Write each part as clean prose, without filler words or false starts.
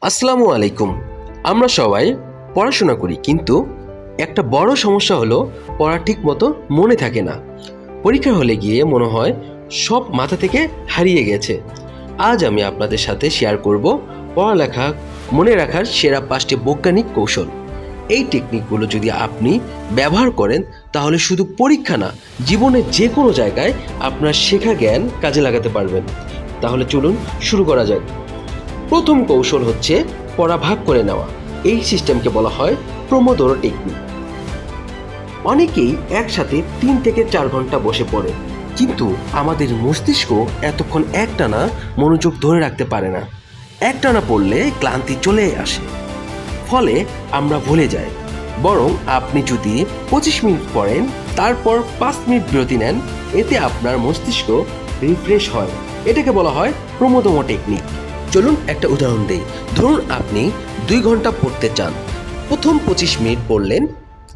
আসসালামু আলাইকুম। আমরা সবাই পড়াশোনা করি, কিন্তু একটা বড় সমস্যা হলো পড়া ঠিক মতো মনে থাকে না। পরীক্ষার হলে গিয়ে মনে হয় সব মাথা থেকে হারিয়ে গেছে। আজ আমি আপনাদের সাথে শেয়ার করব পড়ালেখা মনে রাখার সেরা 5টি বৈজ্ঞানিক কৌশল। এই টেকনিকগুলো যদি আপনি ব্যবহার করেন তাহলে শুধু পরীক্ষা না, জীবনের যে কোনো জায়গায় আপনার শেখা জ্ঞান কাজে লাগাতে পারবেন। তাহলে চলুন শুরু করা যাক। প্রথম কৌশল হচ্ছে পড়া ভাগ করে নেওয়া। এই সিস্টেমকে বলা হয় প্রোমোদোরো টেকনিক। অনেকেই একসাথে 3 থেকে 4 ঘন্টা বসে পড়ে, কিন্তু আমাদের মস্তিষ্ক এতক্ষণ একটানা মনোযোগ ধরে রাখতে পারে না। একটানা পড়লে ক্লান্তি চলে আসে, ফলে আমরা ভুলে যাই। বরং আপনি যদি 25 মিনিট পড়েন, তারপর 5 মিনিট বিরতি নেন, এতে আপনার মস্তিষ্ক রিফ্রেশ হয়। এটাকে বলা হয় প্রোমোদোরো টেকনিক। চলুন একটা উদাহরণ দেই। ধরুন আপনি 2 ঘন্টা পড়তে চান। প্রথম 25 মিনিট পড়লেন,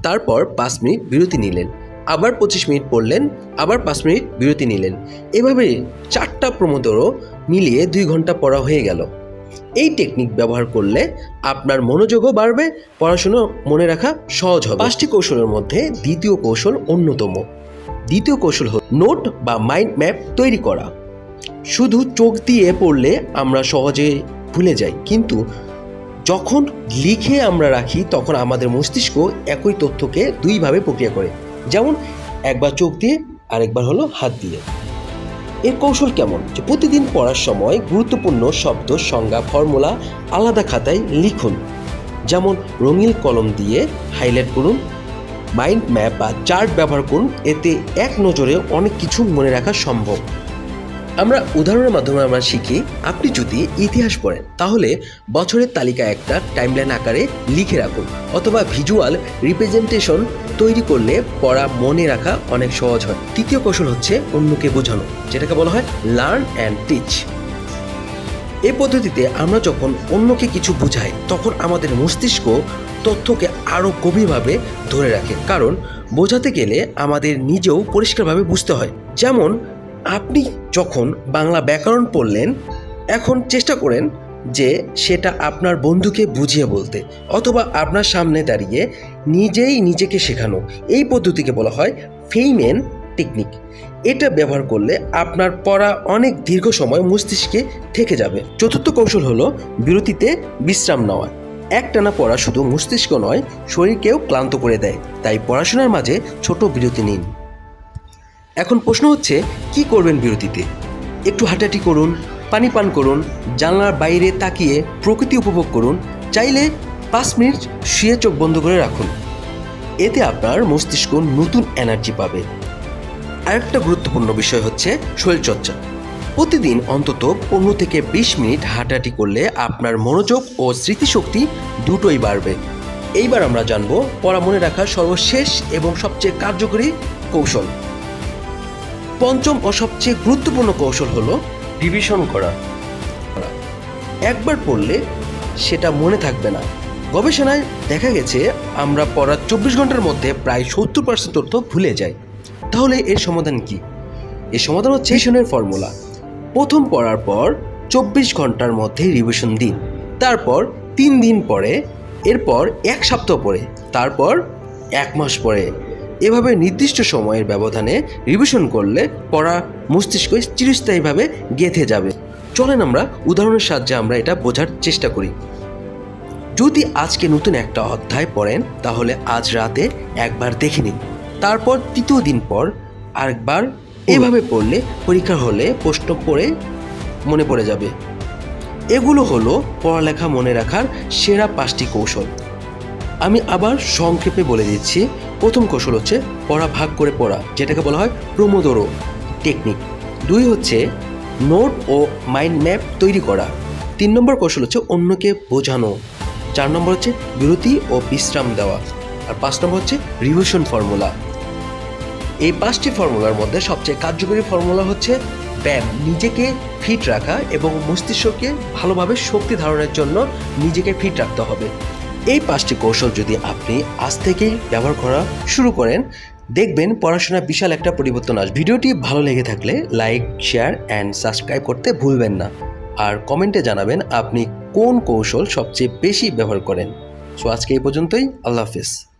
তারপর 5 মিনিট বিরতি নিলেন, আবার 25 মিনিট পড়লেন, আবার 5 মিনিট বিরতি নিলেন। এভাবে 4টা প্রোমোদোরো মিলিয়ে 2 ঘন্টা পড়া হয়ে গেল। এই টেকনিক ব্যবহার করলে আপনার মনোযোগও বাড়বে, পড়াশোনা মনে রাখা সহজ হবে। 5টি কৌশলের মধ্যে দ্বিতীয় কৌশল অন্যতম। দ্বিতীয় কৌশল হল নোট বা মাইন্ড ম্যাপ তৈরি করা। শুধু চোখ দিয়ে পড়লে আমরা সহজে ভুলে যাই, কিন্তু যখন লিখে আমরা রাখি তখন আমাদের মস্তিষ্ক একই তথ্যকে দুইভাবে প্রক্রিয়া করে। যেমন একবার চোখ দিয়ে, আরেকবার হলো হাত দিয়ে। এর কৌশল কেমন? যে প্রতিদিন পড়ার সময় গুরুত্বপূর্ণ শব্দ, সংজ্ঞা, ফর্মুলা আলাদা খাতায় লিখুন। যেমন রঙিন কলম দিয়ে হাইলাইট করুন। মাইন্ড ম্যাপ বা চার্ট ব্যবহার করুন, এতে এক নজরে অনেক কিছু মনে রাখা সম্ভব। আমরা উদাহরণের মাধ্যমে আমরা শিখি। আপনি যদি ইতিহাস পড়েন, তাহলে বছরের তালিকা একটা টাইমলাইন আকারে লিখে রাখুন, অথবা ভিজুয়াল রিপ্রেজেন্টেশন তৈরি করলে পড়া মনে রাখা অনেক সহজ হয়। তৃতীয় কৌশল হচ্ছে অন্যকে বোঝানো, যেটাকে বলা হয় লার্ন অ্যান্ড টিচ। এই পদ্ধতিতে আমরা যখন অন্যকে কিছু বোঝাই, তখন আমাদের মস্তিষ্ক তথ্যকে আরও গভীরভাবে ধরে রাখে, কারণ বোঝাতে গেলে আমাদের নিজেও পরিষ্কারভাবে বুঝতে হয়। যেমন আপনি যখন বাংলা ব্যাকরণ পড়লেন, এখন চেষ্টা করেন যে সেটা আপনার বন্ধুকে বুঝিয়ে বলতে, অথবা আপনার সামনে দাঁড়িয়ে নিজেই নিজেকে শেখানো। এই পদ্ধতিকে বলা হয় ফেইমেন টেকনিক। এটা ব্যবহার করলে আপনার পড়া অনেক দীর্ঘ সময় মস্তিষ্কে থেকে যাবে। চতুর্থ কৌশল হলো বিরতিতে বিশ্রাম নেওয়া। একটানা পড়া শুধু মস্তিষ্ক নয়, শরীরকেও ক্লান্ত করে দেয়। তাই পড়াশোনার মাঝে ছোট বিরতি নিন। এখন প্রশ্ন হচ্ছে, কি করবেন বিরতিতে? একটু হাঁটাহাঁটি করুন, পানি পান করুন, জানলার বাইরে তাকিয়ে প্রকৃতি উপভোগ করুন। চাইলে 5 মিনিট শুয়ে চোখ বন্ধ করে রাখুন। এতে আপনার মস্তিষ্ক নতুন এনার্জি পাবে। আরেকটা গুরুত্বপূর্ণ বিষয় হচ্ছে শরীরচর্চা। প্রতিদিন অন্তত 15 থেকে 20 মিনিট হাঁটাহাঁটি করলে আপনার মনোযোগ ও স্মৃতিশক্তি দুটোই বাড়বে। এইবার আমরা জানবো পড়া মনে রাখার সর্বশেষ এবং সবচেয়ে কার্যকরী কৌশল। পঞ্চম ও সবচেয়ে গুরুত্বপূর্ণ কৌশল হলো রিভিশন করা। একবার পড়লে সেটা মনে থাকবে না। গবেষণায় দেখা গেছে আমরা পড়ার 24 ঘন্টার মধ্যে প্রায় 70% তথ্য ভুলে যাই। তাহলে এর সমাধান কি? এর সমাধান হচ্ছে রিভিশনের ফর্মুলা। প্রথম পড়ার পর 24 ঘন্টার মধ্যে রিভিশন দিন, তারপর 3 দিন পরে, এরপর 1 সপ্তাহ পরে, তারপর 1 মাস পরে। এভাবে নির্দিষ্ট সময়ের ব্যবধানে রিভিশন করলে পড়া মস্তিষ্কে চিরস্থায়ীভাবে গেঁথে যাবে। চলেন আমরা উদাহরণের সাহায্যে আমরা এটা বোঝার চেষ্টা করি। যদি আজকে নতুন একটা অধ্যায় পড়েন, তাহলে আজ রাতে একবার দেখে নিন, তারপর 3য় দিন পর আরেকবার। এভাবে পড়লে পরীক্ষার হলে প্রশ্ন পড়ে মনে পড়ে যাবে। এগুলো হলো পড়ালেখা মনে রাখার সেরা 5টি কৌশল। আমি আবার সংক্ষেপে বলে দিচ্ছি। প্রথম কৌশল হচ্ছে পড়া ভাগ করে পড়া, যেটাকে বলা হয় প্রোমোদোরো টেকনিক। 2 হচ্ছে নোট ও মাইন্ড ম্যাপ তৈরি করা। 3 নম্বর কৌশল হচ্ছে অন্যকে বোঝানো। 4 নম্বর হচ্ছে বিরতি ও বিশ্রাম দেওয়া। আর 5 নম্বর হচ্ছে রিভিশন ফর্মুলা। এই 5টি ফর্মুলার মধ্যে সবচেয়ে কার্যকরী ফর্মুলা হচ্ছে ব্যায়াম, নিজেকে ফিট রাখা এবং মস্তিষ্ককে ভালোভাবে শক্তি ধারণের জন্য নিজেকে ফিট রাখতে হবে। এই 5টি কৌশল যদি আপনি আজ থেকেই ব্যবহার করা শুরু করেন, দেখবেন পড়াশোনায় বিশাল একটা পরিবর্তন আসবে। ভিডিওটি ভালো লেগে থাকলে লাইক, শেয়ার অ্যান্ড সাবস্ক্রাইব করতে ভুলবেন না। আর কমেন্টে জানাবেন আপনি কোন কৌশল সবচেয়ে বেশি ব্যবহার করেন। সো আজকে এই পর্যন্তই। আল্লাহ হাফেজ।